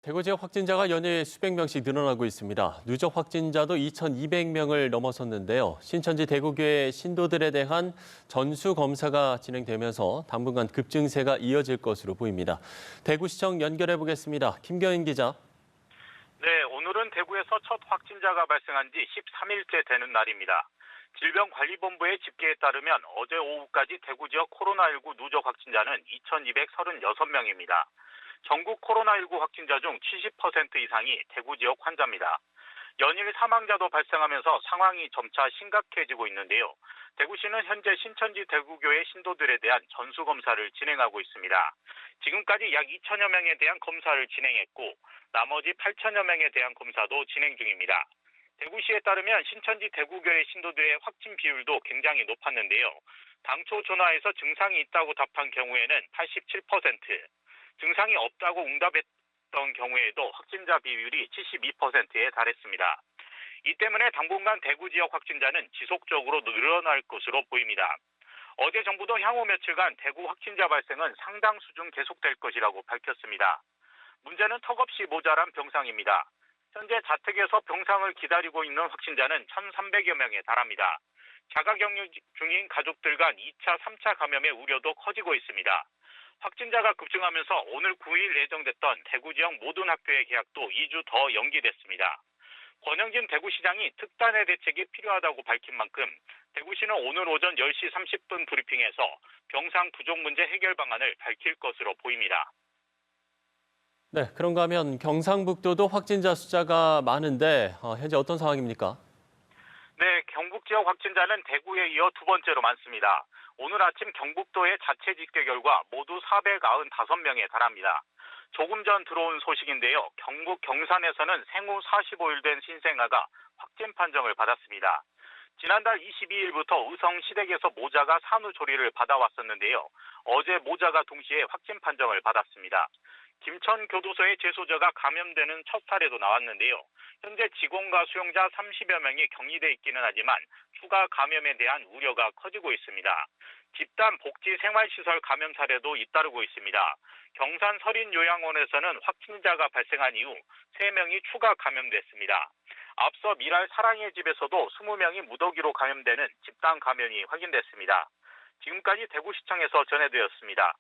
대구 지역 확진자가 연일 수백 명씩 늘어나고 있습니다. 누적 확진자도 2,200명을 넘어섰는데요. 신천지 대구교회 신도들에 대한 전수 검사가 진행되면서 당분간 급증세가 이어질 것으로 보입니다. 대구시청 연결해 보겠습니다. 김경인 기자. 네, 오늘은 대구에서 첫 확진자가 발생한 지 13일째 되는 날입니다. 질병관리본부의 집계에 따르면 어제 오후까지 대구 지역 코로나19 누적 확진자는 2,236명입니다. 전국 코로나19 확진자 중 70% 이상이 대구 지역 환자입니다. 연일 사망자도 발생하면서 상황이 점차 심각해지고 있는데요. 대구시는 현재 신천지 대구교회 신도들에 대한 전수검사를 진행하고 있습니다. 지금까지 약 2천여 명에 대한 검사를 진행했고 나머지 8천여 명에 대한 검사도 진행 중입니다. 대구시에 따르면 신천지 대구교회 신도들의 확진 비율도 굉장히 높았는데요. 당초 전화해서 증상이 있다고 답한 경우에는 87%, 증상이 없다고 응답했던 경우에도 확진자 비율이 72%에 달했습니다. 이 때문에 당분간 대구 지역 확진자는 지속적으로 늘어날 것으로 보입니다. 어제 정부도 향후 며칠간 대구 확진자 발생은 상당 수준 계속될 것이라고 밝혔습니다. 문제는 턱없이 모자란 병상입니다. 현재 자택에서 병상을 기다리고 있는 확진자는 1,300여 명에 달합니다. 자가격리 중인 가족들 간 2차, 3차 감염의 우려도 커지고 있습니다. 확진자가 급증하면서 오늘 9일 예정됐던 대구 지역 모든 학교의 개학도 2주 더 연기됐습니다. 권영진 대구시장이 특단의 대책이 필요하다고 밝힌 만큼 대구시는 오늘 오전 10시 30분 브리핑에서 병상 부족 문제 해결 방안을 밝힐 것으로 보입니다. 네, 그런가 하면 경상북도도 확진자 숫자가 많은데 현재 어떤 상황입니까? 네, 경북 지역 확진자는 대구에 이어 두 번째로 많습니다. 오늘 아침 경북도의 자체 집계 결과 모두 495명에 달합니다. 조금 전 들어온 소식인데요. 경북 경산에서는 생후 45일 된 신생아가 확진 판정을 받았습니다. 지난달 22일부터 의성 시댁에서 모자가 산후조리를 받아왔었는데요. 어제 모자가 동시에 확진 판정을 받았습니다. 김천교도소의 재소자가 감염되는 첫 사례도 나왔는데요. 현재 직원과 수용자 30여 명이 격리돼 있기는 하지만 추가 감염에 대한 우려가 커지고 있습니다. 집단 복지 생활시설 감염 사례도 잇따르고 있습니다. 경산 서린요양원에서는 확진자가 발생한 이후 3명이 추가 감염됐습니다. 앞서 미랄 사랑의 집에서도 20명이 무더기로 감염되는 집단 감염이 확인됐습니다. 지금까지 대구시청에서 전해드렸습니다.